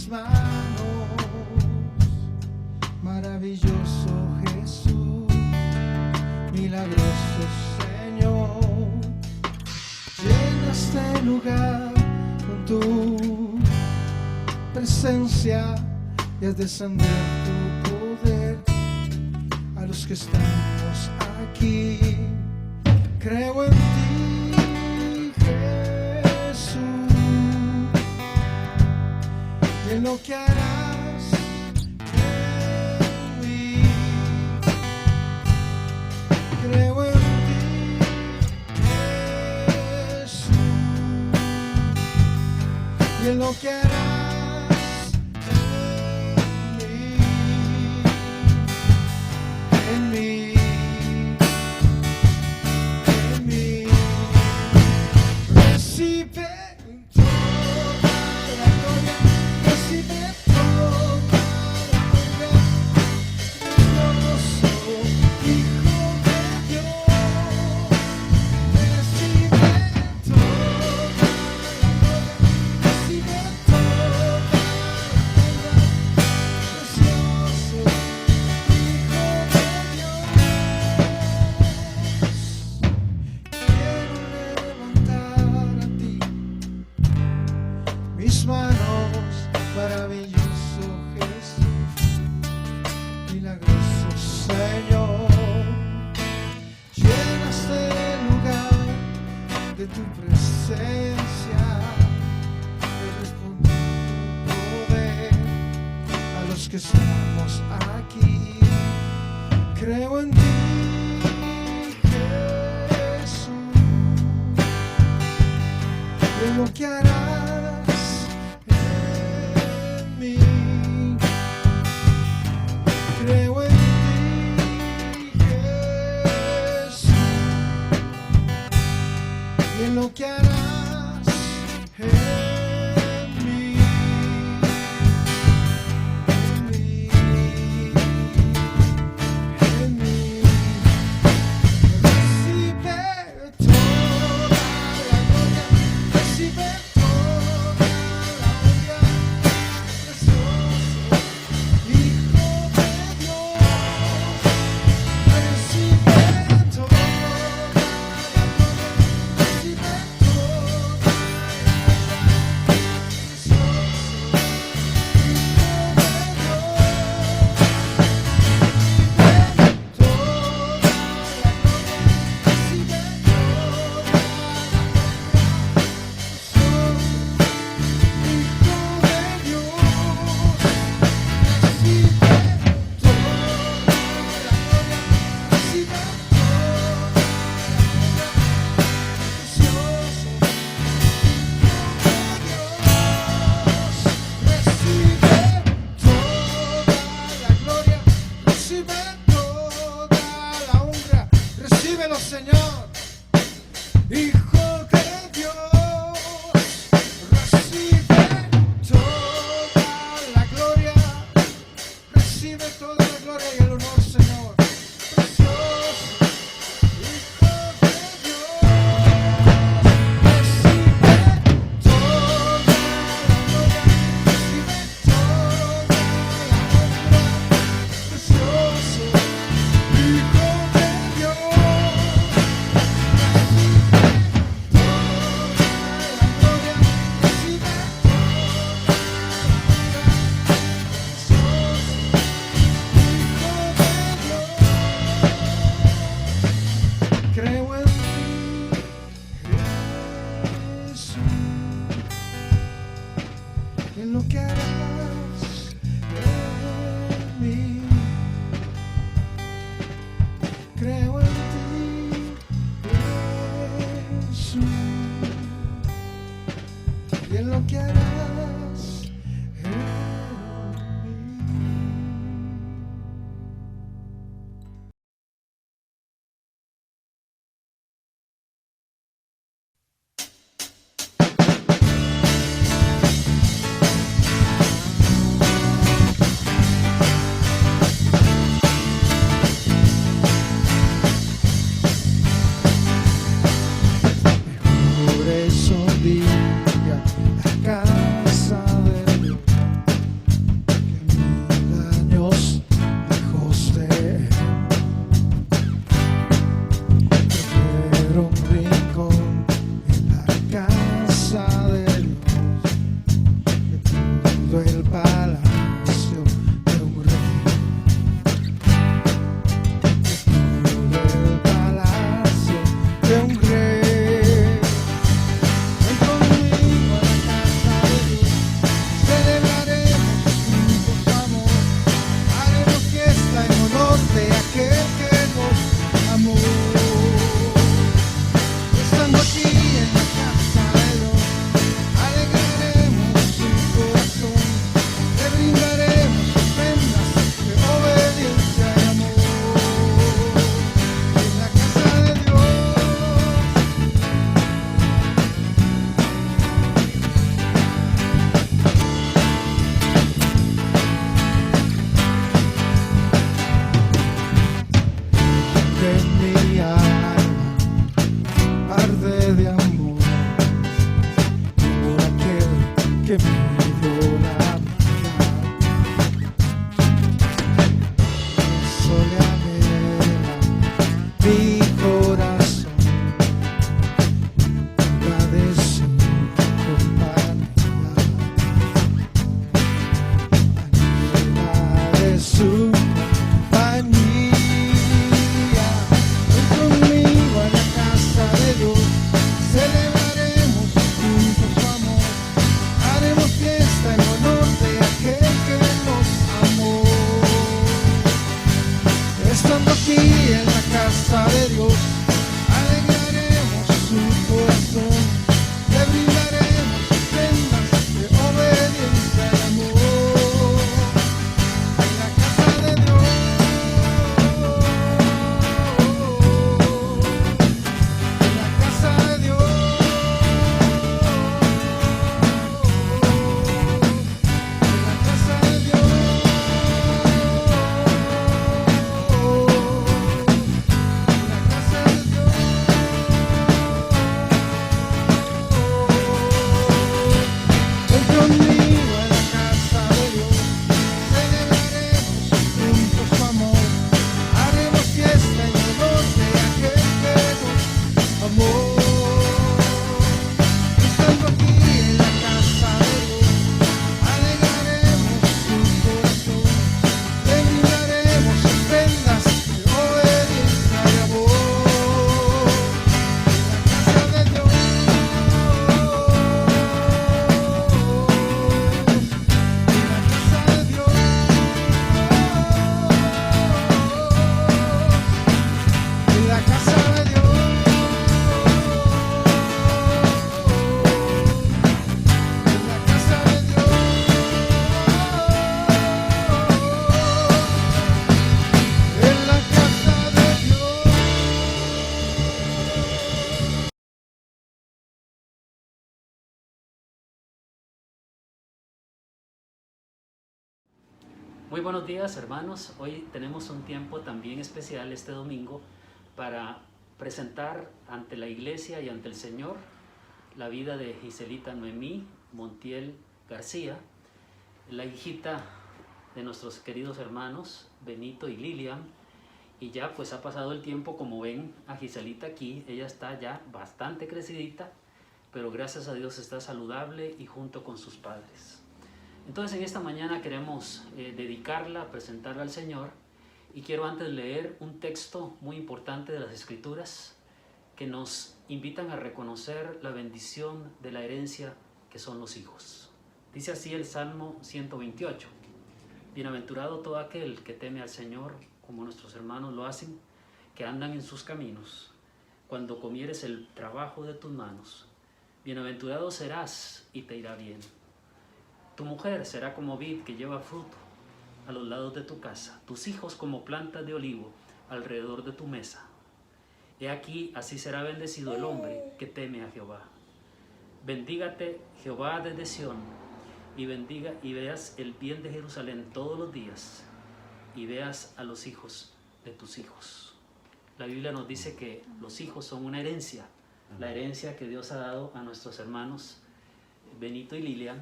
mis manos. Maravilloso Jesús, milagroso Señor, llena este lugar con tu presencia y haz descender tu poder a los que estamos aquí. Creo en ti, Jesús, y en lo que harás en mí. Creo en ti, Jesús, y en lo que harás en mí. Recibe toda la gloria, recibe toda la honra, glorioso Hijo de Dios. Recibe toda la gloria, recibe toda la honra, precioso Hijo de Dios. Quiero levantar a ti mis manos, maravilloso Jesús, milagroso Señor. Llena este lugar de tu presencia, de responder tu poder a los que estamos aquí. Creo en ti, Jesús, y en lo que harás en mí. Creo en ti, Jesús, y en lo que harás en mí. En mí, en mí. Recibe toda la gloria, recibe toda la honra, precioso Hijo de Dios. Recibe toda la gloria, recibe toda la honra, recíbelo, Señor, Hijo de Dios. Recibe toda la gloria, recibe toda la gloria y el honor, Señor. Precioso Hijo de Dios. Recibe toda la gloria, recibe toda la honra, precioso Hijo de Dios. Recibe toda la gloria, recibe toda la honra, precioso Hijo de Dios. Muy buenos días, hermanos. Hoy tenemos un tiempo también especial este domingo para presentar ante la iglesia y ante el Señor la vida de Giselita Noemí Montiel García, la hijita de nuestros queridos hermanos Benito y Lilian. Y ya pues ha pasado el tiempo, como ven a Giselita aquí, ella está ya bastante crecidita, pero gracias a Dios está saludable y junto con sus padres. Entonces en esta mañana queremos dedicarla, presentarla al Señor, y quiero antes leer un texto muy importante de las Escrituras que nos invitan a reconocer la bendición de la herencia que son los hijos. Dice así el Salmo 128: Bienaventurado todo aquel que teme al Señor, como nuestros hermanos lo hacen, que andan en sus caminos. Cuando comieres el trabajo de tus manos, bienaventurado serás y te irá bien. Tu mujer será como vid que lleva fruto a los lados de tu casa, tus hijos como plantas de olivo alrededor de tu mesa. He aquí, así será bendecido el hombre que teme a Jehová. Bendígate Jehová desde Sión, y bendiga y veas el bien de Jerusalén todos los días, y veas a los hijos de tus hijos. La Biblia nos dice que los hijos son una herencia, la herencia que Dios ha dado a nuestros hermanos Benito y Lilian,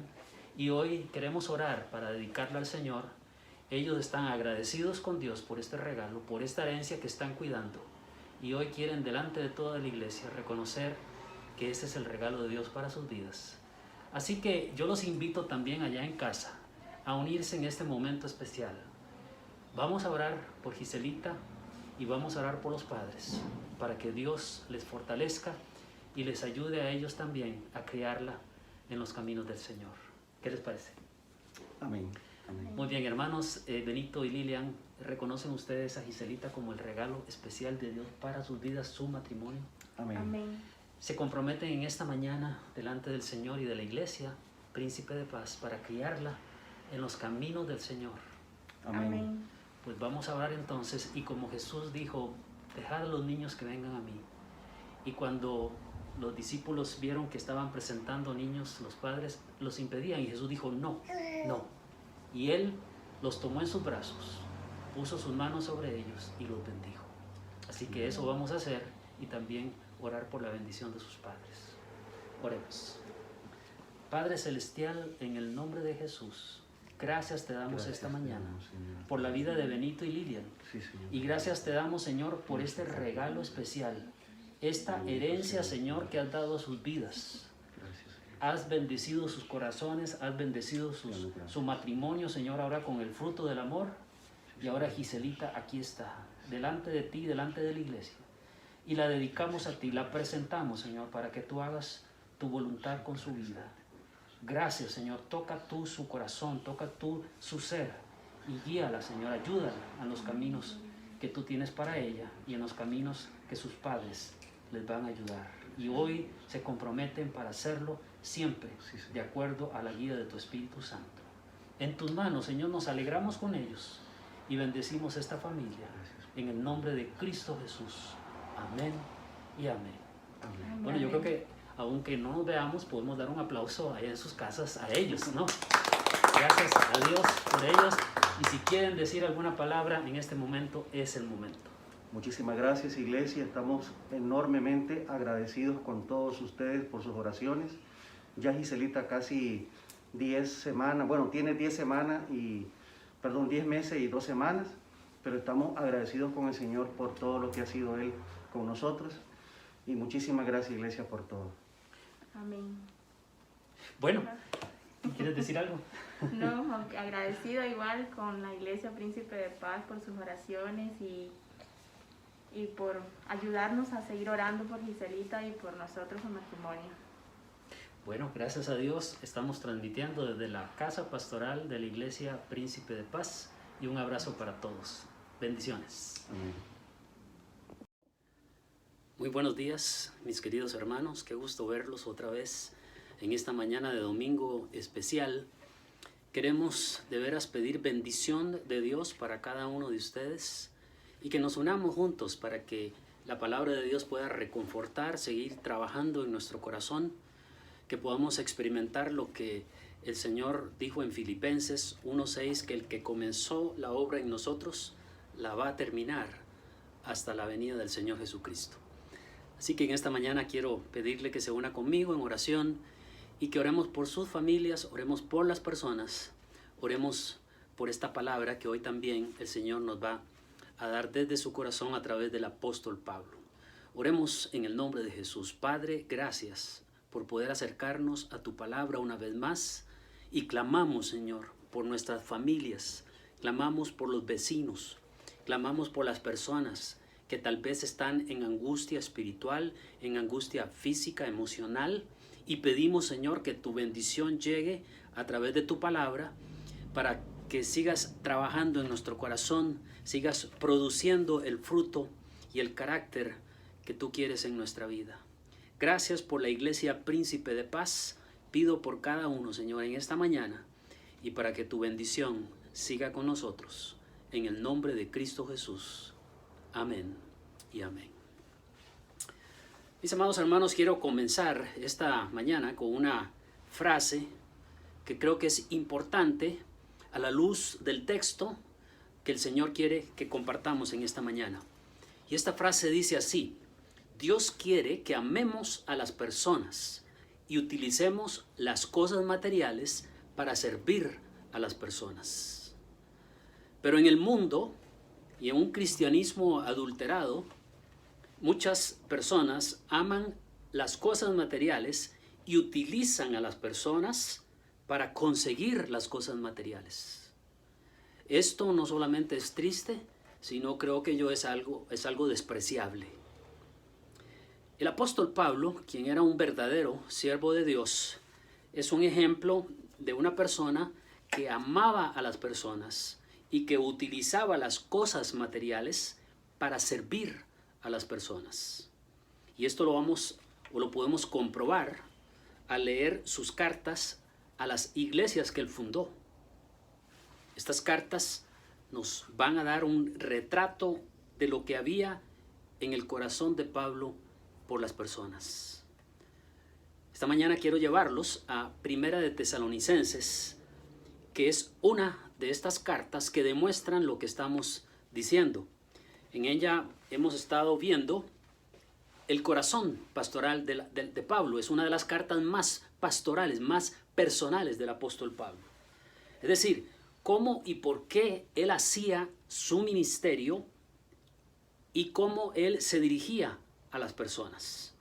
y hoy queremos orar para dedicarla al Señor. Ellos están agradecidos con Dios por este regalo, por esta herencia que están cuidando, y hoy quieren delante de toda la iglesia reconocer que este es el regalo de Dios para sus vidas. Así que yo los invito también allá en casa a unirse en este momento especial. Vamos a orar por Giselita y vamos a orar por los padres para que Dios les fortalezca y les ayude a ellos también a criarla en los caminos del Señor. ¿Qué les parece? Amén. Amén. Muy bien, hermanos, Benito y Lilian, ¿reconocen ustedes a Giselita como el regalo especial de Dios para sus vidas, su matrimonio? Amén. Amén. Se comprometen en esta mañana delante del Señor y de la iglesia, Príncipe de Paz, para criarla en los caminos del Señor. Amén. Amén. Pues vamos a orar entonces, y como Jesús dijo, dejad a los niños que vengan a mí. Y cuando los discípulos vieron que estaban presentando niños, los padres los impedían, y Jesús dijo, no, no. Y Él los tomó en sus brazos, puso sus manos sobre ellos y los bendijo. Así que eso vamos a hacer, y también orar por la bendición de sus padres. Oremos. Padre Celestial, en el nombre de Jesús, gracias te damos Gracias esta te mañana damos, Señor. por la vida de Benito y Lilian. Sí, Señor. Y gracias te damos, Señor, por este regalo especial, esta herencia, Señor, que has dado a sus vidas. Gracias, Señor. Has bendecido sus corazones, has bendecido su matrimonio, Señor, ahora con el fruto del amor. Y ahora Giselita aquí está, delante de ti, delante de la iglesia. Y la dedicamos a ti, la presentamos, Señor, para que tú hagas tu voluntad con su vida. Gracias, Señor. Toca tú su corazón, toca tú su ser y guíala, Señor. Ayúdala en los caminos que tú tienes para ella y en los caminos que sus padres les van a ayudar. Y hoy se comprometen para hacerlo siempre de acuerdo a la guía de tu Espíritu Santo. En tus manos, Señor, nos alegramos con ellos y bendecimos esta familia en el nombre de Cristo Jesús. Amén y amén. Amén. Bueno, yo creo que aunque no nos veamos, podemos dar un aplauso allá en sus casas a ellos, ¿no? Gracias a Dios por ellos. Y si quieren decir alguna palabra en este momento, es el momento. Muchísimas gracias, iglesia. Estamos enormemente agradecidos con todos ustedes por sus oraciones. Ya Giselita casi 10 semanas, bueno, tiene 10 meses y 2 semanas, pero estamos agradecidos con el Señor por todo lo que ha sido Él con nosotros. Y muchísimas gracias, iglesia, por todo. Amén. Bueno, ¿quieres decir algo? No, aunque agradecido igual con la Iglesia Príncipe de Paz por sus oraciones y por ayudarnos a seguir orando por Giselita y por nosotros en matrimonio. Bueno, gracias a Dios estamos transmitiendo desde la Casa Pastoral de la Iglesia Príncipe de Paz, y un abrazo para todos. Bendiciones. Amén. Muy buenos días, mis queridos hermanos. Qué gusto verlos otra vez en esta mañana de domingo especial. Queremos de veras pedir bendición de Dios para cada uno de ustedes y que nos unamos juntos para que la palabra de Dios pueda reconfortar, seguir trabajando en nuestro corazón, que podamos experimentar lo que El Señor dijo en Filipenses 1:6 que el que comenzó la obra en nosotros la va a terminar hasta la venida del Señor Jesucristo. Así que en esta mañana quiero pedirle que se una conmigo en oración y que oremos por sus familias, oremos por las personas, oremos por esta palabra que hoy también el Señor nos va a dar desde su corazón a través del apóstol Pablo. Oremos en el nombre de Jesús. Padre, gracias por poder acercarnos a tu palabra una vez más y clamamos, Señor, por nuestras familias, clamamos por los vecinos, clamamos por las personas que tal vez están en angustia espiritual, en angustia física, emocional, y pedimos, Señor, que tu bendición llegue a través de tu palabra para que sigas trabajando en nuestro corazón, sigas produciendo el fruto y el carácter que tú quieres en nuestra vida. Gracias por la Iglesia Príncipe de Paz. Pido por cada uno, Señor, en esta mañana y para que tu bendición siga con nosotros. En el nombre de Cristo Jesús. Amén y amén. Mis amados hermanos, quiero comenzar esta mañana con una frase que creo que es importante a la luz del texto que el Señor quiere que compartamos en esta mañana. Y esta frase dice así: Dios quiere que amemos a las personas y utilicemos las cosas materiales para servir a las personas. Pero en el mundo y en un cristianismo adulterado, muchas personas aman las cosas materiales y utilizan a las personas para conseguir las cosas materiales. Esto no solamente es triste, sino creo que es algo despreciable. El apóstol Pablo, quien era un verdadero siervo de Dios, es un ejemplo de una persona que amaba a las personas y que utilizaba las cosas materiales para servir a las personas. Y esto lo podemos comprobar al leer sus cartas a las iglesias que él fundó. Estas cartas nos van a dar un retrato de lo que había en el corazón de Pablo por las personas. Esta mañana quiero llevarlos a Primera de Tesalonicenses, que es una de estas cartas que demuestran lo que estamos diciendo. En ella hemos estado viendo el corazón pastoral de Pablo. Es una de las cartas más pastorales, más personales del apóstol Pablo. Es decir, cómo y por qué él hacía su ministerio y cómo él se dirigía a las personas.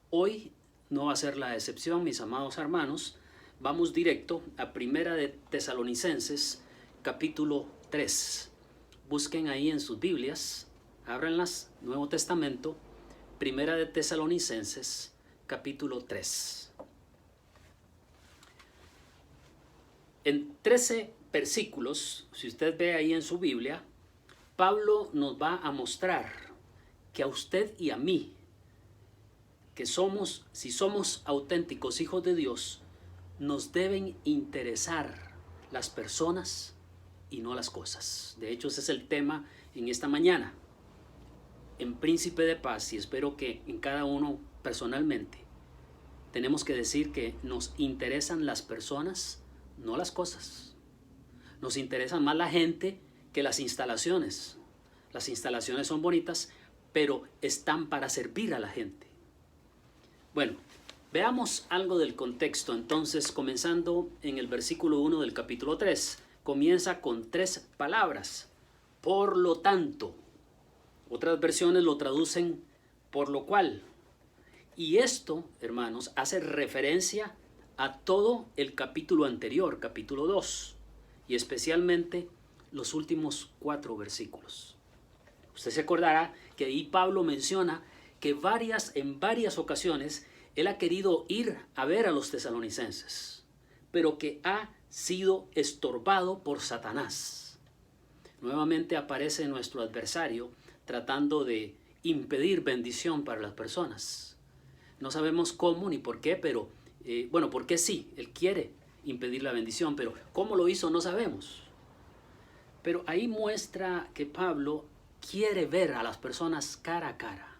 Hoy no va a ser la excepción, mis amados hermanos. Vamos directo a Primera de Tesalonicenses, capítulo 3. Busquen ahí en sus Biblias, ábranlas, Nuevo Testamento, Primera de Tesalonicenses, capítulo 3. En 13 versículos, si usted ve ahí en su Biblia, Pablo nos va a mostrar que a usted y a mí, que si somos auténticos hijos de Dios, nos deben interesar las personas y no las cosas. De hecho, ese es el tema en esta mañana. En Príncipe de Paz, y espero que en cada uno personalmente, tenemos que decir que nos interesan las personas, no las cosas. Nos interesa más la gente que las instalaciones. Las instalaciones son bonitas, pero están para servir a la gente. Bueno, veamos algo del contexto. Entonces, comenzando en el versículo 1 del capítulo 3, comienza con 3 palabras. Por lo tanto. Otras versiones lo traducen por lo cual. Y esto, hermanos, hace referencia a todo el capítulo anterior, capítulo 2, y especialmente los últimos 4 versículos. Usted se acordará que ahí Pablo menciona que en varias ocasiones él ha querido ir a ver a los tesalonicenses, pero que ha sido estorbado por Satanás. Nuevamente aparece nuestro adversario tratando de impedir bendición para las personas. No sabemos cómo ni por qué, pero por qué sí, él quiere impedir la bendición, pero cómo lo hizo no sabemos. Pero ahí muestra que Pablo quiere ver a las personas cara a cara.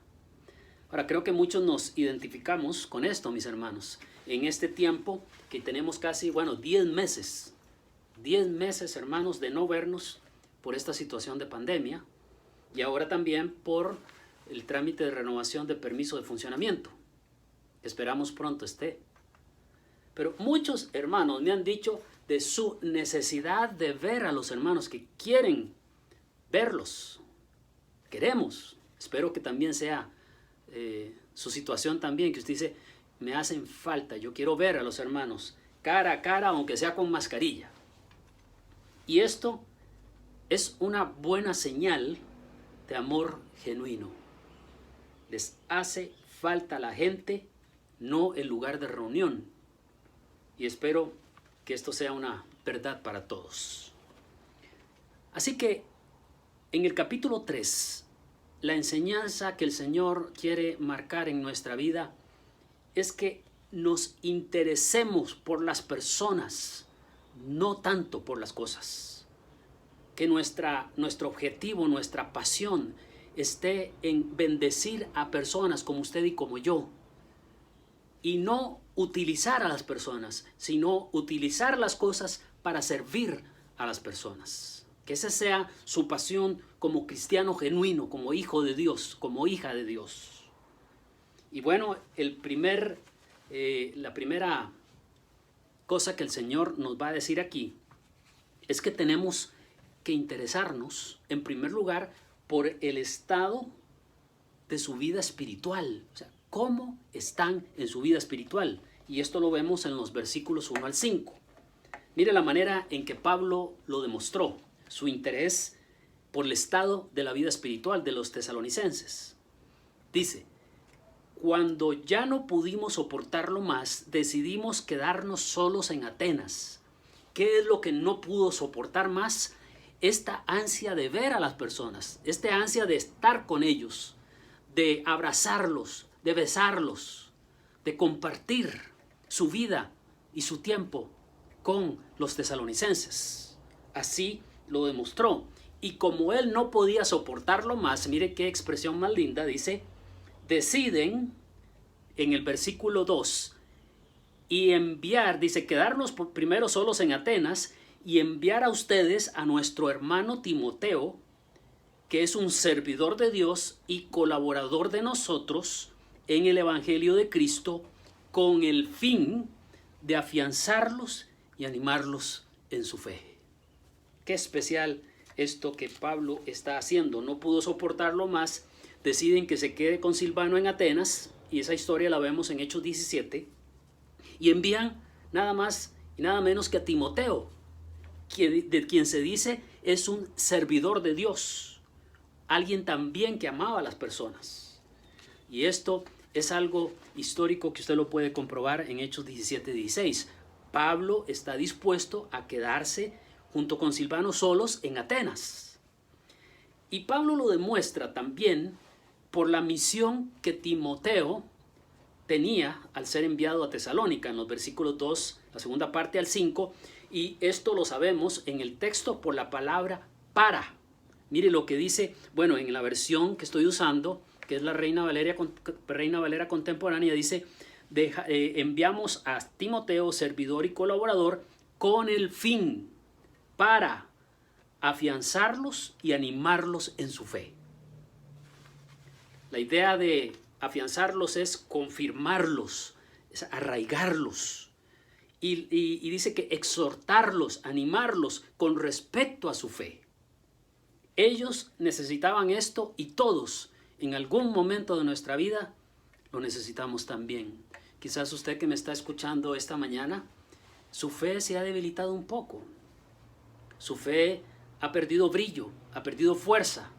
Ahora, creo que muchos nos identificamos con esto, mis hermanos. en este tiempo que tenemos casi, 10 meses. 10 meses, hermanos, de no vernos por esta situación de pandemia y ahora también por el trámite de renovación de permiso de funcionamiento. Esperamos pronto esté. Pero muchos hermanos me han dicho de su necesidad de ver a los hermanos, que quieren verlos. Queremos. Espero que también sea su situación también, que usted dice, me hacen falta, yo quiero ver a los hermanos cara a cara, aunque sea con mascarilla. Y esto es una buena señal de amor genuino. Les hace falta a la gente, no el lugar de reunión. Y espero que esto sea una verdad para todos. Así que en el capítulo 3, la enseñanza que el Señor quiere marcar en nuestra vida es que nos interesemos por las personas, no tanto por las cosas. Que nuestro objetivo, nuestra pasión esté en bendecir a personas como usted y como yo. Y no utilizar a las personas, sino utilizar las cosas para servir a las personas. Que esa sea su pasión como cristiano genuino, como hijo de Dios, como hija de Dios. Y bueno, la primera cosa que el Señor nos va a decir aquí es que tenemos que interesarnos, en primer lugar, por el estado de su vida espiritual. O sea, cómo están en su vida espiritual. Y esto lo vemos en los versículos 1 al 5. Mire la manera en que Pablo lo demostró, su interés por el estado de la vida espiritual de los tesalonicenses. Dice, cuando ya no pudimos soportarlo más, decidimos quedarnos solos en Atenas. ¿Qué es lo que no pudo soportar más? Esta ansia de ver a las personas, esta ansia de estar con ellos, de abrazarlos, de besarlos, de compartir su vida y su tiempo con los tesalonicenses. Así lo demostró. Y como él no podía soportarlo más, mire qué expresión más linda, dice, deciden en el versículo 2 y enviar, dice, quedarnos primero solos en Atenas y enviar a ustedes a nuestro hermano Timoteo, que es un servidor de Dios y colaborador de nosotros en el Evangelio de Cristo, con el fin de afianzarlos y animarlos en su fe. Qué especial esto que Pablo está haciendo. No pudo soportarlo más, deciden que se quede con Silvano en Atenas, y esa historia la vemos en Hechos 17, y envían nada más y nada menos que a Timoteo, de quien se dice es un servidor de Dios, alguien también que amaba a las personas. Y esto es algo histórico que usted lo puede comprobar en Hechos 17:16. Pablo está dispuesto a quedarse junto con Silvano solos en Atenas. Y Pablo lo demuestra también por la misión que Timoteo tenía al ser enviado a Tesalónica, en los versículos 2, la segunda parte al 5, y esto lo sabemos en el texto por la palabra para. Mire lo que dice, bueno, en la versión que estoy usando, que es la Reina Valera contemporánea, dice, enviamos a Timoteo, servidor y colaborador, con el fin para afianzarlos y animarlos en su fe. La idea de afianzarlos es confirmarlos, es arraigarlos. Y dice que exhortarlos, animarlos con respecto a su fe. Ellos necesitaban esto y todos en algún momento de nuestra vida lo necesitamos también. Quizás usted que me está escuchando esta mañana, su fe se ha debilitado un poco. Su fe ha perdido brillo, ha perdido fuerza.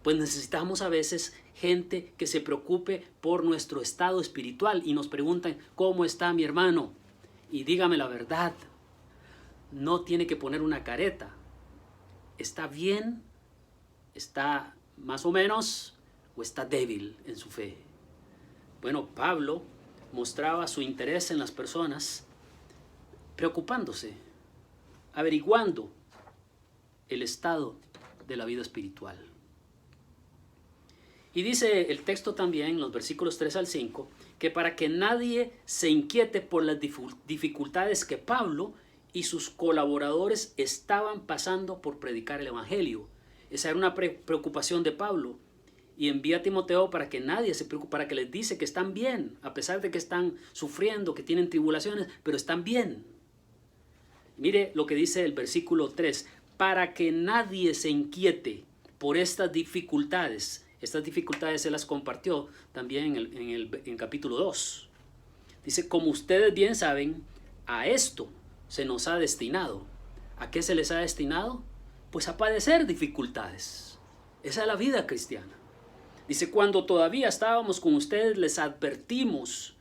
Pues necesitamos a veces gente que se preocupe por nuestro estado espiritual y nos preguntan, ¿cómo está mi hermano? Y dígame la verdad, no tiene que poner una careta. ¿Está bien? ¿Está más o menos? ¿O está débil en su fe? Bueno, Pablo mostraba su interés en las personas preocupándose, averiguando el estado de la vida espiritual. Y dice el texto también, los versículos 3 al 5, que para que nadie se inquiete por las dificultades que Pablo y sus colaboradores estaban pasando por predicar el Evangelio. Esa era una preocupación de Pablo. Y envía a Timoteo para que nadie se preocupe, para que les dice que están bien, a pesar de que están sufriendo, que tienen tribulaciones, pero están bien. Mire lo que dice el versículo 3, para que nadie se inquiete por estas dificultades. Estas dificultades se las compartió también en el capítulo 2. Dice, como ustedes bien saben, a esto se nos ha destinado. ¿A qué se les ha destinado? Pues a padecer dificultades. Esa es la vida cristiana. Dice, cuando todavía estábamos con ustedes les advertimos,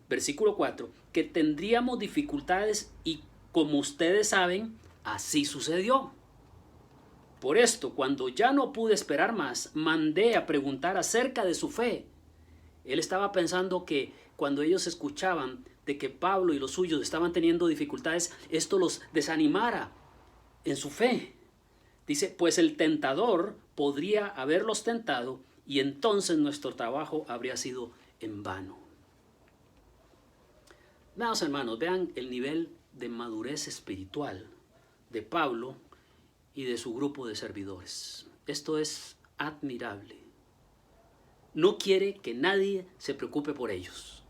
versículo 4, que tendríamos dificultades y como ustedes saben, así sucedió. Por esto, cuando ya no pude esperar más, mandé a preguntar acerca de su fe. Él estaba pensando que cuando ellos escuchaban de que Pablo y los suyos estaban teniendo dificultades, esto los desanimara en su fe. Dice, pues el tentador podría haberlos tentado y entonces nuestro trabajo habría sido en vano. Veamos, hermanos, vean el nivel de madurez espiritual de Pablo y de su grupo de servidores. Esto es admirable. No quiere que nadie se preocupe por ellos.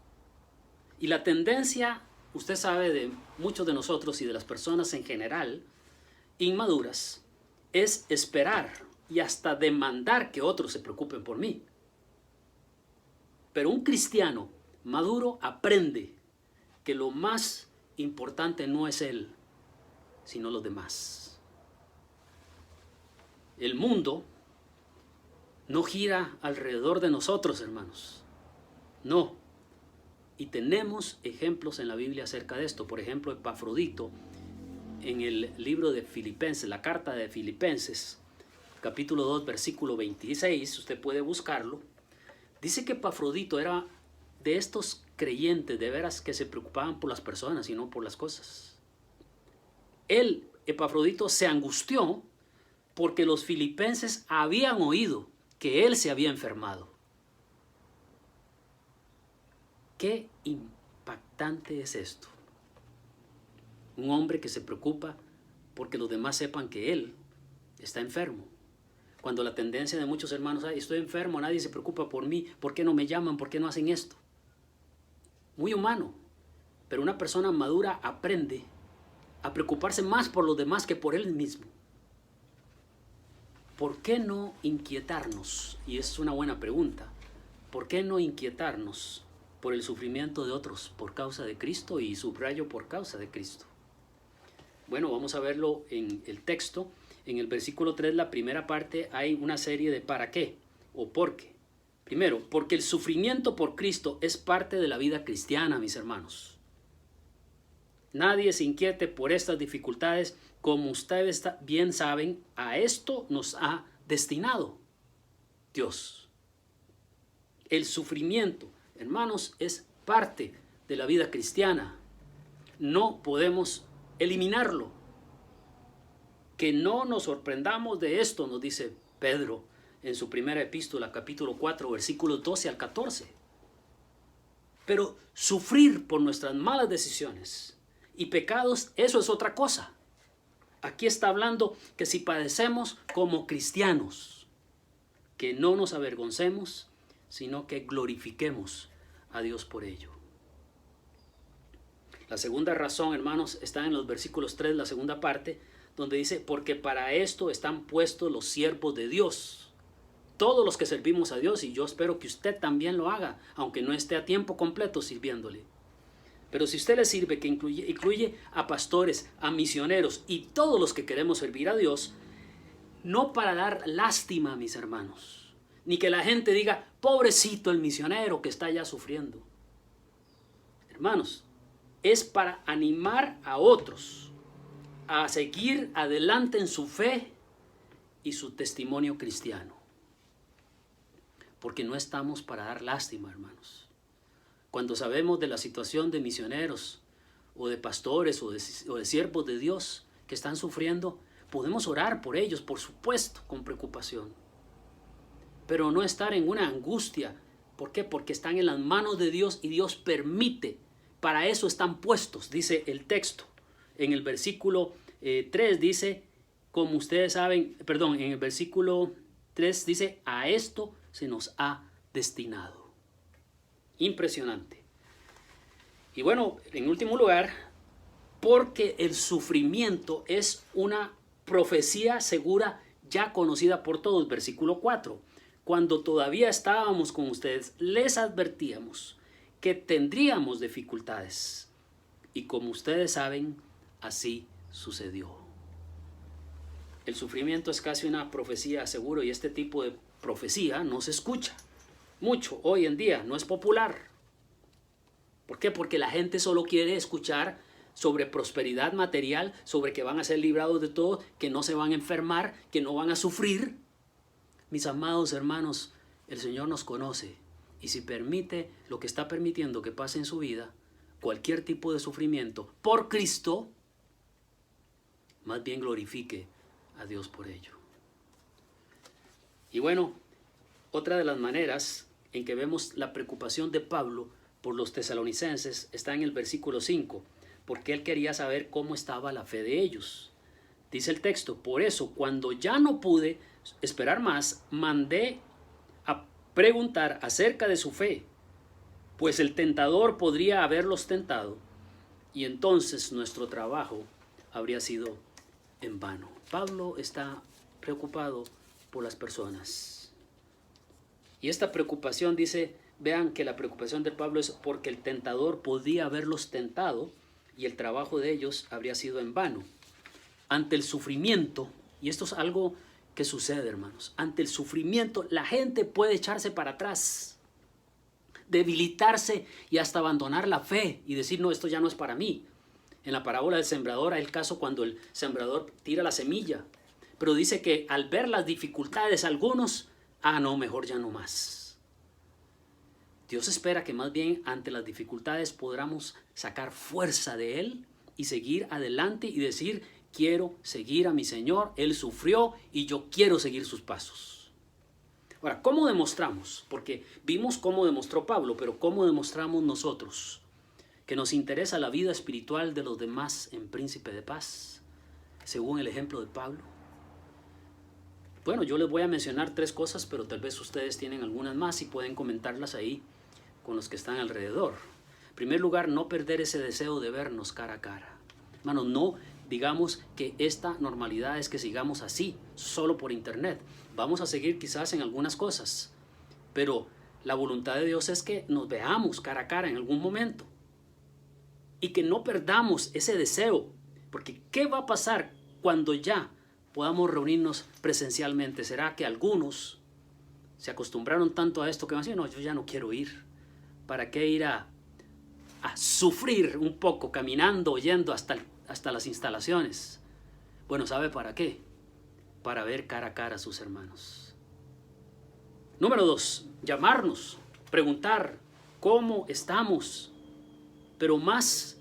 Y la tendencia, usted sabe, de muchos de nosotros y de las personas en general, inmaduras, es esperar y hasta demandar que otros se preocupen por mí. Pero un cristiano maduro aprende que lo más importante no es él, sino los demás. El mundo no gira alrededor de nosotros, hermanos. No. Y tenemos ejemplos en la Biblia acerca de esto. Por ejemplo, Epafrodito, en el libro de Filipenses, la carta de Filipenses, capítulo 2, versículo 26, usted puede buscarlo. Dice que Epafrodito era de estos creyentes de veras que se preocupaban por las personas y no por las cosas. Él, Epafrodito, se angustió porque los filipenses habían oído que él se había enfermado. Qué impactante es esto. Un hombre que se preocupa porque los demás sepan que él está enfermo. Cuando la tendencia de muchos hermanos es, estoy enfermo, nadie se preocupa por mí, ¿por qué no me llaman? ¿Por qué no hacen esto? Muy humano, pero una persona madura aprende a preocuparse más por los demás que por él mismo. ¿Por qué no inquietarnos? Y es una buena pregunta. ¿Por qué no inquietarnos por el sufrimiento de otros por causa de Cristo? Y subrayo, por causa de Cristo. Bueno, vamos a verlo en el texto. En el versículo 3, la primera parte, hay una serie de para qué o por qué. Primero, porque el sufrimiento por Cristo es parte de la vida cristiana, mis hermanos. Nadie se inquiete por estas dificultades, como ustedes bien saben, a esto nos ha destinado Dios. El sufrimiento, hermanos, es parte de la vida cristiana. No podemos eliminarlo. Que no nos sorprendamos de esto, nos dice Pedro en su primera epístola, capítulo 4, versículos 12 al 14. Pero sufrir por nuestras malas decisiones y pecados, eso es otra cosa. Aquí está hablando que si padecemos como cristianos, que no nos avergoncemos, sino que glorifiquemos a Dios por ello. La segunda razón, hermanos, está en los versículos 3, la segunda parte, donde dice, porque para esto están puestos los siervos de Dios. Todos los que servimos a Dios, y yo espero que usted también lo haga, aunque no esté a tiempo completo sirviéndole. Pero si usted le sirve, que incluye a pastores, a misioneros y todos los que queremos servir a Dios, no para dar lástima, mis hermanos, ni que la gente diga, pobrecito el misionero que está allá sufriendo. Hermanos, es para animar a otros a seguir adelante en su fe y su testimonio cristiano. Porque no estamos para dar lástima, hermanos. Cuando sabemos de la situación de misioneros o de pastores o de siervos de Dios que están sufriendo, podemos orar por ellos, por supuesto, con preocupación. pero no estar en una angustia. ¿Por qué? Porque están en las manos de Dios y Dios permite. Para eso están puestos, dice el texto. En el versículo 3 dice, como ustedes saben, perdón, en el versículo 3 dice, a esto se nos ha destinado. Impresionante. Y bueno, en último lugar, porque el sufrimiento es una profecía segura ya conocida por todos. Versículo 4. Cuando todavía estábamos con ustedes, les advertíamos que tendríamos dificultades. Y como ustedes saben, así sucedió. El sufrimiento es casi una profecía seguro y este tipo de profecía no se escucha mucho hoy en día, no es popular. ¿Por qué? Porque la gente solo quiere escuchar sobre prosperidad material, sobre que van a ser librados de todo, que no se van a enfermar, que no van a sufrir. Mis amados hermanos, el Señor nos conoce y si permite lo que está permitiendo que pase en su vida, cualquier tipo de sufrimiento por Cristo, más bien glorifique a Dios por ello. Y bueno, otra de las maneras en que vemos la preocupación de Pablo por los tesalonicenses está en el versículo 5, porque él quería saber cómo estaba la fe de ellos. Dice el texto, por eso cuando ya no pude esperar más, mandé a preguntar acerca de su fe, pues el tentador podría haberlos tentado y entonces nuestro trabajo habría sido en vano. Pablo está preocupado por las personas. Y esta preocupación dice, vean que la preocupación de Pablo es porque el tentador podía haberlos tentado y el trabajo de ellos habría sido en vano. Ante el sufrimiento, y esto es algo que sucede, hermanos, ante el sufrimiento la gente puede echarse para atrás, debilitarse y hasta abandonar la fe y decir, no, esto ya no es para mí. En la parábola del sembrador hay el caso cuando el sembrador tira la semilla, pero dice que al ver las dificultades algunos, no, mejor ya no más. Dios espera que más bien ante las dificultades podamos sacar fuerza de Él y seguir adelante y decir, quiero seguir a mi Señor, Él sufrió y yo quiero seguir sus pasos. Ahora, ¿cómo demostramos? Porque vimos cómo demostró Pablo, pero ¿cómo demostramos nosotros que nos interesa la vida espiritual de los demás en Príncipe de Paz, según el ejemplo de Pablo? Bueno, yo les voy a mencionar 3 cosas, pero tal vez ustedes tienen algunas más y pueden comentarlas ahí con los que están alrededor. En primer lugar, no perder ese deseo de vernos cara a cara. Hermanos, no digamos que esta normalidad es que sigamos así, solo por internet. Vamos a seguir quizás en algunas cosas, pero la voluntad de Dios es que nos veamos cara a cara en algún momento y que no perdamos ese deseo, porque ¿qué va a pasar cuando ya podamos reunirnos presencialmente? ¿Será que algunos se acostumbraron tanto a esto que van a decir, no, yo ya no quiero ir? ¿Para qué ir a sufrir un poco caminando, yendo hasta las instalaciones? Bueno, ¿sabe para qué? Para ver cara a cara a sus hermanos. Número 2, llamarnos, preguntar cómo estamos, pero más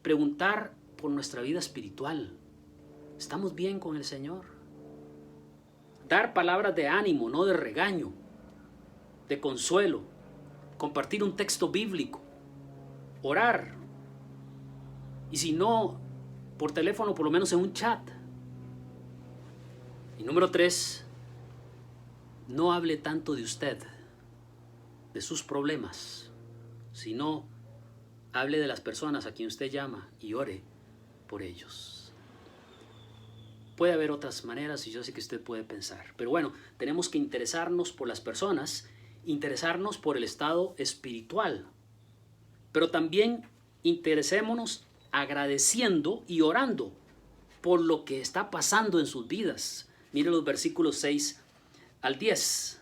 preguntar por nuestra vida espiritual. ¿Estamos bien con el Señor? Dar palabras de ánimo, no de regaño, de consuelo, compartir un texto bíblico, orar, y si no, por teléfono, por lo menos en un chat. Y número 3, no hable tanto de usted, de sus problemas, sino hable de las personas a quien usted llama y ore por ellos. Puede haber otras maneras y yo sé que usted puede pensar, pero bueno, tenemos que interesarnos por las personas, interesarnos por el estado espiritual, pero también interesémonos agradeciendo y orando por lo que está pasando en sus vidas. Mire los versículos 6 al 10.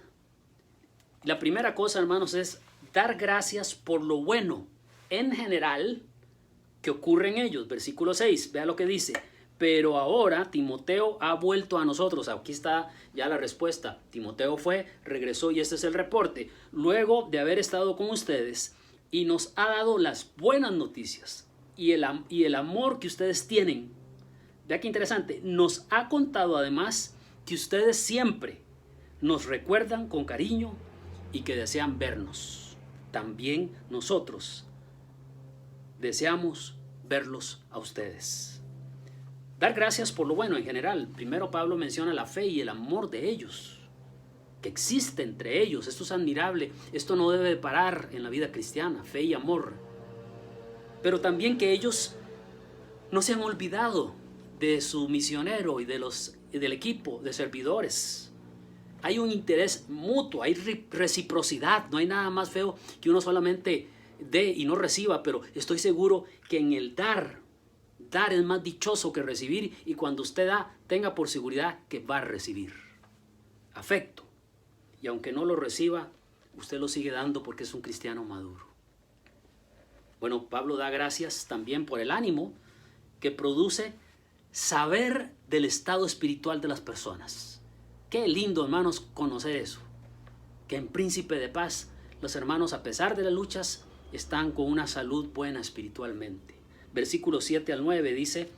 La primera cosa, hermanos, es dar gracias por lo bueno en general que ocurre en ellos. Versículo 6, vea lo que dice. Pero ahora Timoteo ha vuelto a nosotros. Aquí está ya la respuesta. Timoteo fue, regresó y este es el reporte. Luego de haber estado con ustedes y nos ha dado las buenas noticias y el amor que ustedes tienen. Vea qué interesante. Nos ha contado además que ustedes siempre, nos recuerdan con cariño y que desean vernos. También nosotros deseamos verlos a ustedes. Dar gracias por lo bueno en general. Primero Pablo menciona la fe y el amor de ellos, que existe entre ellos. Esto es admirable. Esto no debe parar en la vida cristiana, fe y amor. Pero también que ellos no se han olvidado de su misionero y del equipo de servidores. Hay un interés mutuo, hay reciprocidad. No hay nada más feo que uno solamente dé y no reciba, pero estoy seguro que en el dar es más dichoso que recibir, y cuando usted da, tenga por seguridad que va a recibir afecto. Y aunque no lo reciba, usted lo sigue dando porque es un cristiano maduro. Bueno, Pablo da gracias también por el ánimo que produce saber del estado espiritual de las personas. Qué lindo, hermanos, conocer eso. Que en Príncipe de Paz, los hermanos, a pesar de las luchas, están con una salud buena espiritualmente. Versículos 7 al 9 dice: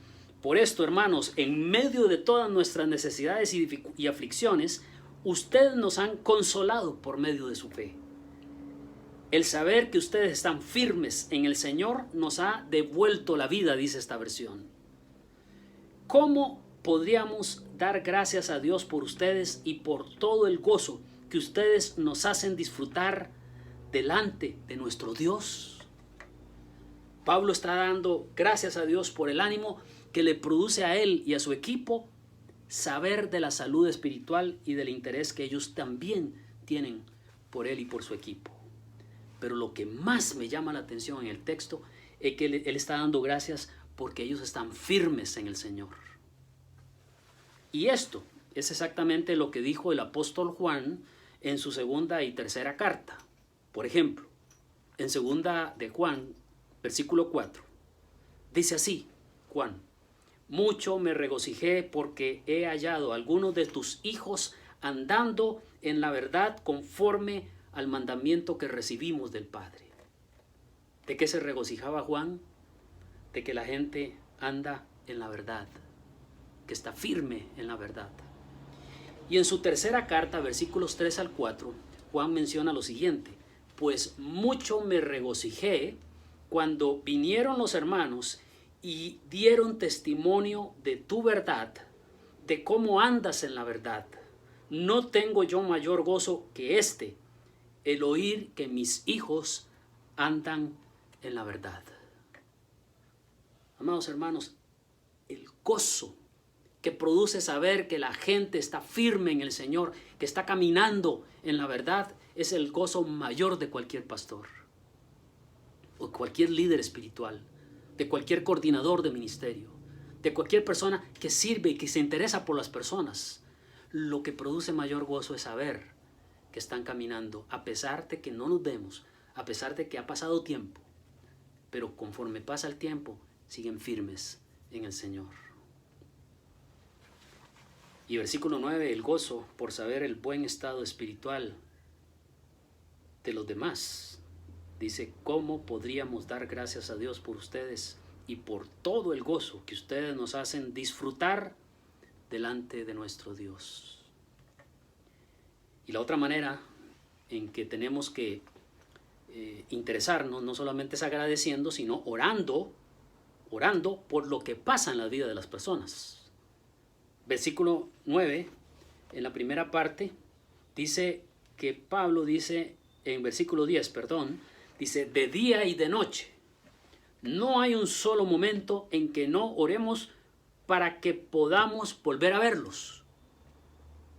por esto, hermanos, en medio de todas nuestras necesidades y aflicciones, ustedes nos han consolado por medio de su fe. El saber que ustedes están firmes en el Señor nos ha devuelto la vida, dice esta versión. ¿Cómo podríamos dar gracias a Dios por ustedes y por todo el gozo que ustedes nos hacen disfrutar delante de nuestro Dios? Pablo está dando gracias a Dios por el ánimo que le produce a él y a su equipo saber de la salud espiritual y del interés que ellos también tienen por él y por su equipo. Pero lo que más me llama la atención en el texto es que él está dando gracias porque ellos están firmes en el Señor. Y esto es exactamente lo que dijo el apóstol Juan en su segunda y tercera carta. Por ejemplo, en segunda de Juan, versículo 4, dice así, Juan: mucho me regocijé porque he hallado a algunos de tus hijos andando en la verdad conforme al mandamiento que recibimos del Padre. ¿De qué se regocijaba Juan? De que la gente anda en la verdad, que está firme en la verdad. Y en su tercera carta, versículos 3 al 4, Juan menciona lo siguiente: pues mucho me regocijé cuando vinieron los hermanos y dieron testimonio de tu verdad, de cómo andas en la verdad. No tengo yo mayor gozo que este, el oír que mis hijos andan en la verdad. Amados hermanos, el gozo que produce saber que la gente está firme en el Señor, que está caminando en la verdad, es el gozo mayor de cualquier pastor o cualquier líder espiritual, de cualquier coordinador de ministerio, de cualquier persona que sirve y que se interesa por las personas. Lo que produce mayor gozo es saber que están caminando, a pesar de que no nos vemos, a pesar de que ha pasado tiempo, pero conforme pasa el tiempo, siguen firmes en el Señor. Y versículo 9, el gozo por saber el buen estado espiritual de los demás. Dice: ¿cómo podríamos dar gracias a Dios por ustedes y por todo el gozo que ustedes nos hacen disfrutar delante de nuestro Dios? Y la otra manera en que tenemos que interesarnos no solamente es agradeciendo, sino orando por lo que pasa en la vida de las personas. Versículo 9, en la primera parte, dice que Pablo dice, en versículo 10, dice: de día y de noche, no hay un solo momento en que no oremos para que podamos volver a verlos.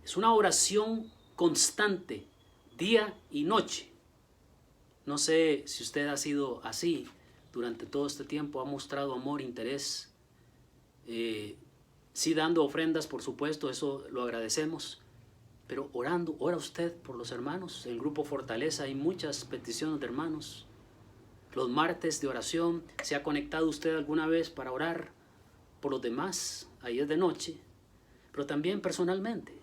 Es una oración constante, día y noche. No sé si usted ha sido así durante todo este tiempo, ha mostrado amor, interés, sí dando ofrendas, por supuesto, eso lo agradecemos, pero orando, ora usted por los hermanos. En el Grupo Fortaleza hay muchas peticiones de hermanos. Los martes de oración, ¿se ha conectado usted alguna vez para orar por los demás? Ahí es de noche, pero también personalmente,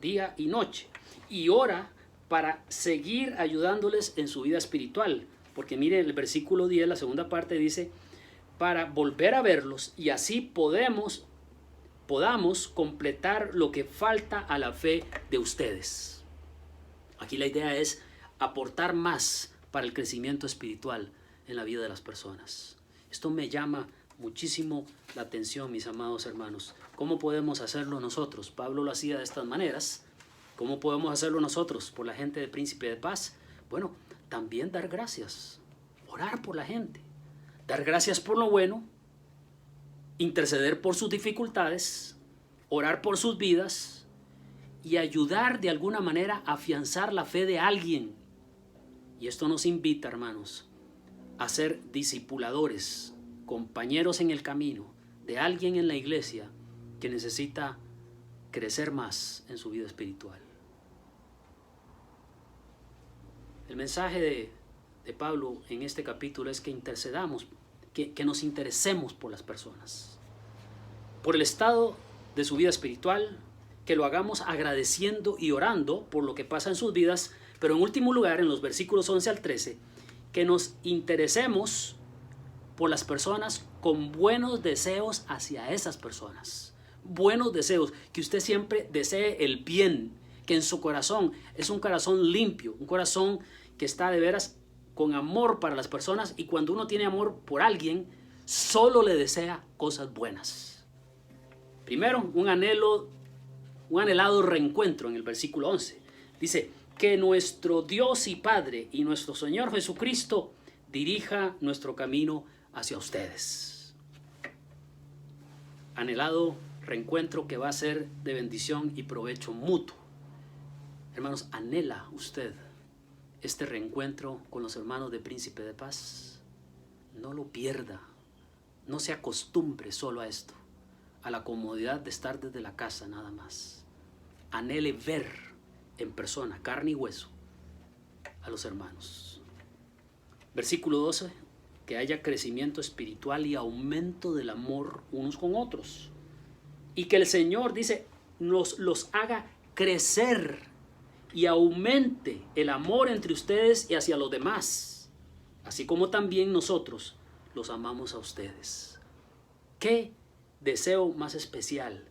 día y noche. Y ora para seguir ayudándoles en su vida espiritual, porque mire el versículo 10, la segunda parte dice: para volver a verlos y así podamos completar lo que falta a la fe de ustedes. Aquí la idea es aportar más para el crecimiento espiritual en la vida de las personas. Esto me llama muchísimo la atención, mis amados hermanos. ¿Cómo podemos hacerlo nosotros? Pablo lo hacía de estas maneras. ¿Cómo podemos hacerlo nosotros por la gente del Príncipe de Paz? Bueno, también dar gracias, orar por la gente, dar gracias por lo bueno, interceder por sus dificultades, orar por sus vidas y ayudar de alguna manera a afianzar la fe de alguien. Y esto nos invita, hermanos, a ser discipuladores, compañeros en el camino de alguien en la iglesia que necesita crecer más en su vida espiritual. El mensaje de Pablo en este capítulo es que intercedamos, que nos interesemos por las personas, por el estado de su vida espiritual, que lo hagamos agradeciendo y orando por lo que pasa en sus vidas, pero en último lugar, en los versículos 11 al 13, que nos interesemos por las personas con buenos deseos hacia esas personas. Buenos deseos, que usted siempre desee el bien, que en su corazón es un corazón limpio, un corazón que está de veras con amor para las personas, y cuando uno tiene amor por alguien, solo le desea cosas buenas. Primero, un anhelado reencuentro en el versículo 11. Dice, que nuestro Dios y Padre y nuestro Señor Jesucristo dirija nuestro camino hacia ustedes. Anhelado reencuentro que va a ser de bendición y provecho mutuo. Hermanos, ¿anhela usted este reencuentro con los hermanos de Príncipe de Paz? No lo pierda. No se acostumbre solo a esto, a la comodidad de estar desde la casa nada más. Anhele ver en persona, carne y hueso, a los hermanos. Versículo 12, que haya crecimiento espiritual y aumento del amor unos con otros. Y que el Señor, dice, los haga crecer y aumente el amor entre ustedes y hacia los demás, así como también nosotros los amamos a ustedes. ¿Qué deseo más especial?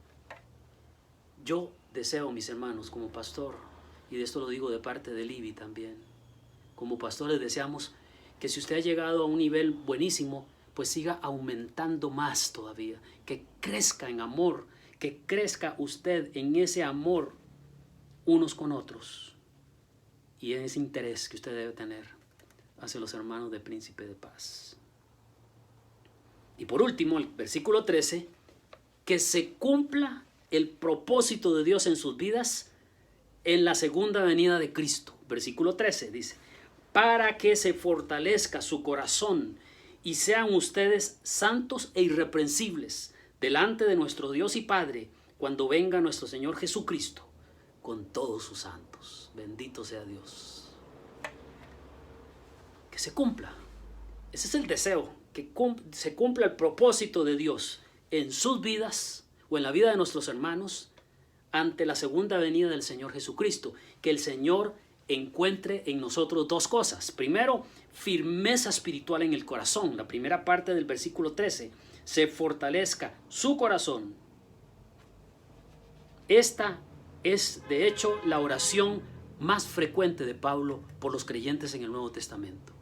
Yo deseo, mis hermanos, como pastor, y de esto lo digo de parte de Libby también, como pastores deseamos que si usted ha llegado a un nivel buenísimo, pues siga aumentando más todavía, que crezca en amor, que crezca usted en ese amor unos con otros y en ese interés que usted debe tener hacia los hermanos de Príncipe de Paz. Y por último, el versículo 13, que se cumpla el propósito de Dios en sus vidas en la segunda venida de Cristo. Versículo 13 dice, para que se fortalezca su corazón y sean ustedes santos e irreprensibles delante de nuestro Dios y Padre cuando venga nuestro Señor Jesucristo con todos sus santos. Bendito sea Dios. Que se cumpla. Ese es el deseo, que se cumpla el propósito de Dios en sus vidas o en la vida de nuestros hermanos ante la segunda venida del Señor Jesucristo. Que el Señor encuentre en nosotros dos cosas. Primero, firmeza espiritual en el corazón. La primera parte del versículo 13, se fortalezca su corazón. Esta es, de hecho, la oración más frecuente de Pablo por los creyentes en el Nuevo Testamento.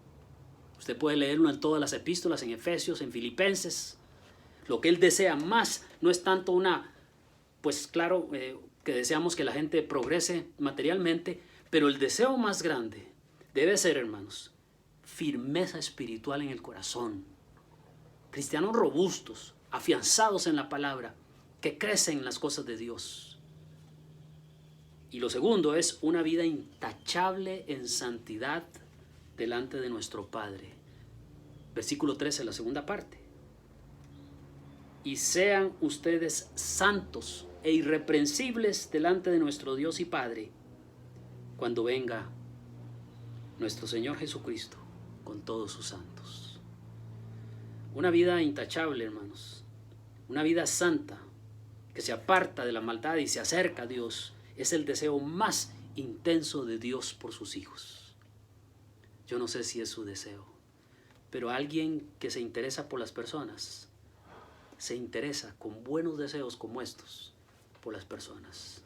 Usted puede leerlo en todas las epístolas, en Efesios, en Filipenses. Lo que él desea más no es tanto pues claro, que deseamos que la gente progrese materialmente, pero el deseo más grande debe ser, hermanos, firmeza espiritual en el corazón. Cristianos robustos, afianzados en la palabra, que crecen en las cosas de Dios. Y lo segundo es una vida intachable en santidad delante de nuestro Padre. Versículo 13, la segunda parte. Y sean ustedes santos e irreprensibles delante de nuestro Dios y Padre cuando venga nuestro Señor Jesucristo con todos sus santos. Una vida intachable, hermanos. Una vida santa que se aparta de la maldad y se acerca a Dios. Es el deseo más intenso de Dios por sus hijos. Yo no sé si es su deseo, pero alguien que se interesa por las personas se interesa con buenos deseos como estos por las personas.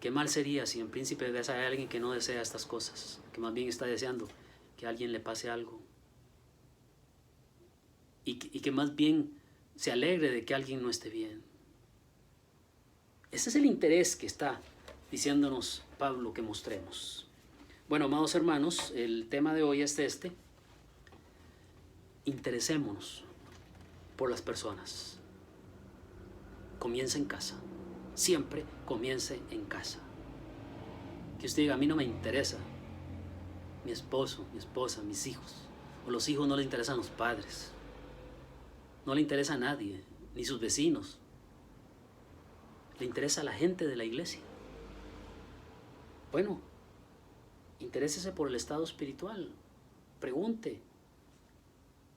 Qué mal sería si en Príncipe de Paz hay alguien que no desea estas cosas, que más bien está deseando que a alguien le pase algo. Y que más bien se alegre de que alguien no esté bien. Ese es el interés que está diciéndonos Pablo que mostremos. Bueno, amados hermanos, el tema de hoy es este. Interesémonos por las personas. Comienza en casa. Siempre comience en casa. Que usted diga, a mí no me interesa mi esposo, mi esposa, mis hijos. O los hijos no les interesan los padres. No le interesa a nadie, ni sus vecinos. Le interesa a la gente de la iglesia. Bueno, interésese por el estado espiritual. Pregunte.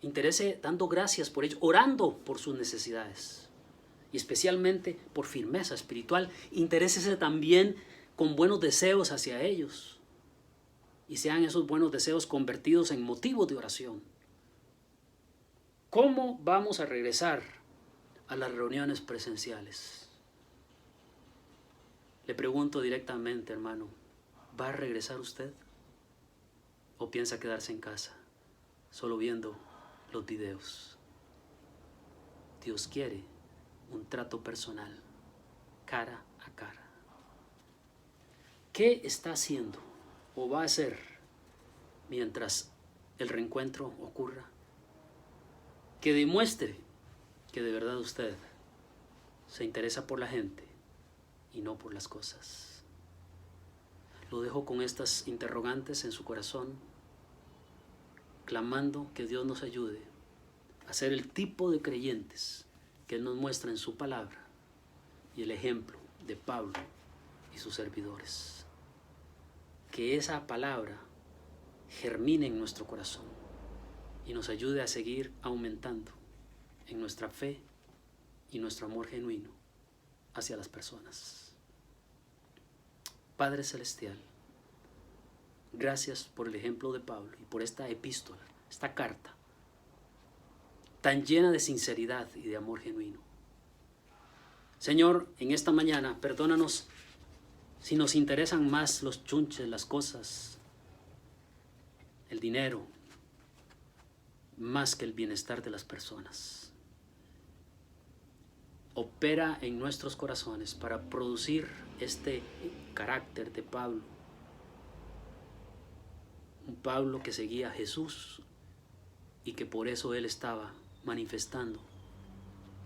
Interese dando gracias por ellos, orando por sus necesidades. Y especialmente por firmeza espiritual. Interésese también con buenos deseos hacia ellos. Y sean esos buenos deseos convertidos en motivos de oración. ¿Cómo vamos a regresar a las reuniones presenciales? Le pregunto directamente, hermano, ¿va a regresar usted? ¿O piensa quedarse en casa, solo viendo los videos? Dios quiere un trato personal, cara a cara. ¿Qué está haciendo o va a hacer mientras el reencuentro ocurra? Que demuestre que de verdad usted se interesa por la gente y no por las cosas. Lo dejo con estas interrogantes en su corazón, clamando que Dios nos ayude a ser el tipo de creyentes que Él nos muestra en su palabra y el ejemplo de Pablo y sus servidores. Que esa palabra germine en nuestro corazón y nos ayude a seguir aumentando en nuestra fe y nuestro amor genuino hacia las personas. Padre Celestial, gracias por el ejemplo de Pablo y por esta epístola, esta carta, tan llena de sinceridad y de amor genuino. Señor, en esta mañana, perdónanos si nos interesan más los chunches, las cosas, el dinero, más que el bienestar de las personas. Opera en nuestros corazones para producir este carácter de Pablo. Un Pablo que seguía a Jesús y que por eso él estaba manifestando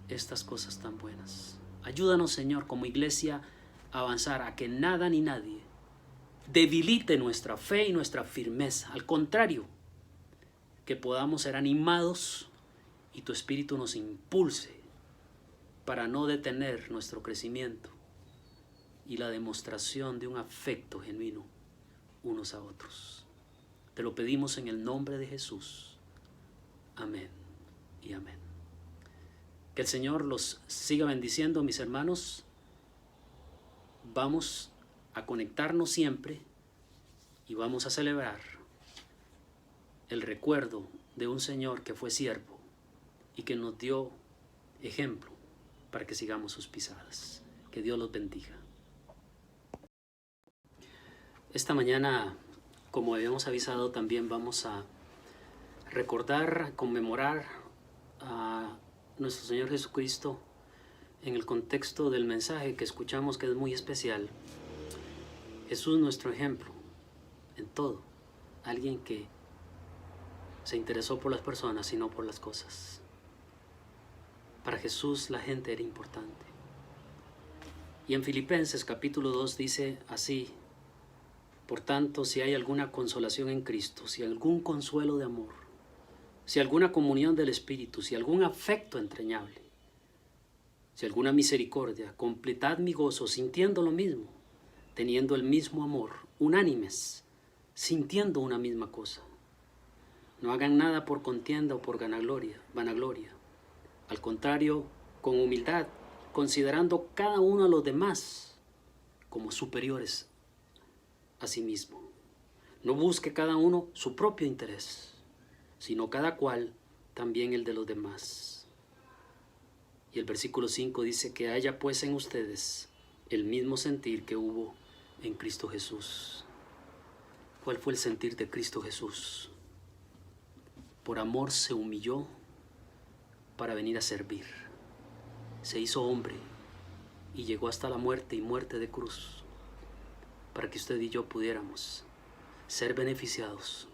estas cosas tan buenas. Ayúdanos, Señor, como iglesia a avanzar a que nada ni nadie debilite nuestra fe y nuestra firmeza. Al contrario, que podamos ser animados y tu Espíritu nos impulse para no detener nuestro crecimiento y la demostración de un afecto genuino unos a otros. Te lo pedimos en el nombre de Jesús. Amén y amén. Que el Señor los siga bendiciendo, mis hermanos. Vamos a conectarnos siempre y vamos a celebrar el recuerdo de un Señor que fue siervo y que nos dio ejemplo para que sigamos sus pisadas. Que Dios los bendiga. Esta mañana, como habíamos avisado, también vamos a recordar, conmemorar a nuestro Señor Jesucristo en el contexto del mensaje que escuchamos, que es muy especial. Jesús, nuestro ejemplo en todo, alguien que se interesó por las personas y no por las cosas. Para Jesús la gente era importante. Y en Filipenses capítulo 2 dice así: por tanto, si hay alguna consolación en Cristo, si algún consuelo de amor, si alguna comunión del Espíritu, si algún afecto entrañable, si alguna misericordia, completad mi gozo sintiendo lo mismo, teniendo el mismo amor, unánimes, sintiendo una misma cosa. No hagan nada por contienda o por vanagloria. Al contrario, con humildad, considerando cada uno a los demás como superiores a sí mismo. No busque cada uno su propio interés, sino cada cual también el de los demás. Y el versículo 5 dice que haya pues en ustedes el mismo sentir que hubo en Cristo Jesús. ¿Cuál fue el sentir de Cristo Jesús? Por amor se humilló para venir a servir. Se hizo hombre y llegó hasta la muerte y muerte de cruz para que usted y yo pudiéramos ser beneficiados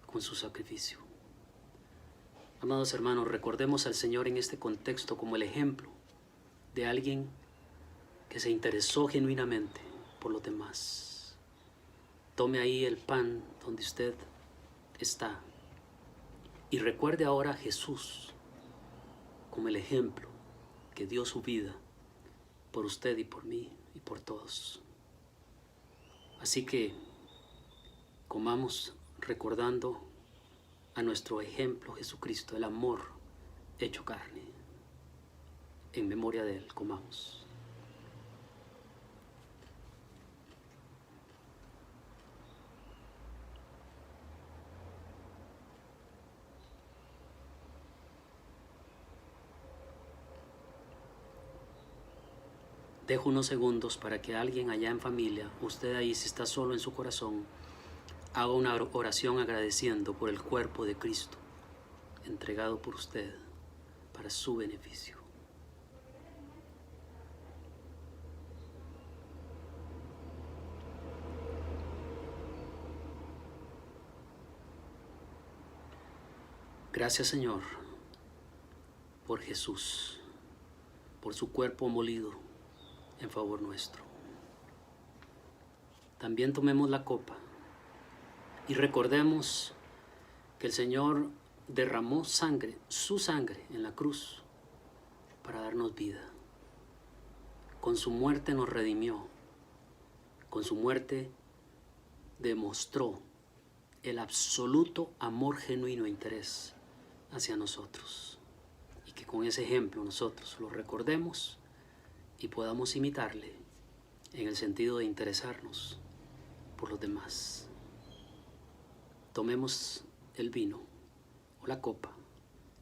con su sacrificio. Amados hermanos, recordemos al Señor en este contexto como el ejemplo de alguien que se interesó genuinamente por los demás. Tome ahí el pan donde usted está y recuerde ahora a Jesús como el ejemplo que dio su vida por usted y por mí y por todos. Así que comamos recordando a nuestro ejemplo Jesucristo, el amor hecho carne. En memoria de Él, comamos. Dejo unos segundos para que alguien allá en familia, usted ahí si está solo en su corazón, haga una oración agradeciendo por el cuerpo de Cristo entregado por usted para su beneficio. Gracias, Señor, por Jesús, por su cuerpo molido en favor nuestro. También tomemos la copa y recordemos que el Señor derramó sangre, su sangre en la cruz para darnos vida. Con su muerte nos redimió. Con su muerte demostró el absoluto amor genuino e interés hacia nosotros. Y que con ese ejemplo nosotros lo recordemos y podamos imitarle en el sentido de interesarnos por los demás. Tomemos el vino o la copa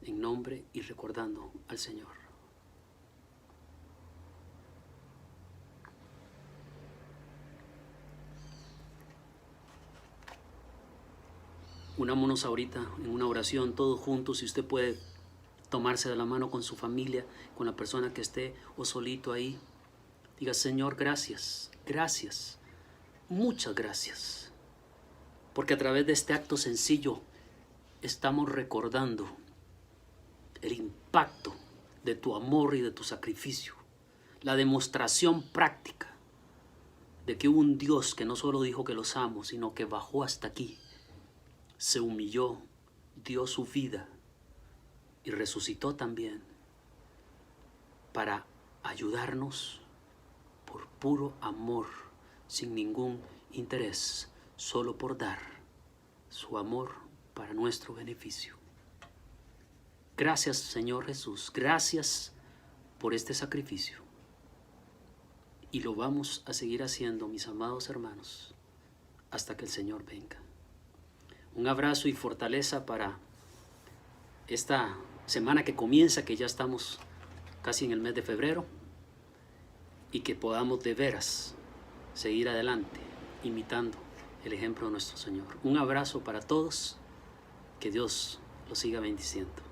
en nombre y recordando al Señor. Unámonos ahorita en una oración todos juntos. Si usted puede tomarse de la mano con su familia, con la persona que esté o solito ahí, diga: Señor, gracias, gracias, muchas gracias. Porque a través de este acto sencillo estamos recordando el impacto de tu amor y de tu sacrificio. La demostración práctica de que hubo un Dios que no solo dijo que los amo, sino que bajó hasta aquí, se humilló, dio su vida y resucitó también para ayudarnos por puro amor, sin ningún interés, solo por dar su amor para nuestro beneficio. Gracias, Señor Jesús, gracias por este sacrificio. Y lo vamos a seguir haciendo, mis amados hermanos, hasta que el Señor venga. Un abrazo y fortaleza para esta semana que comienza, que ya estamos casi en el mes de febrero, y que podamos de veras seguir adelante, imitando el ejemplo de nuestro Señor. Un abrazo para todos, que Dios los siga bendiciendo.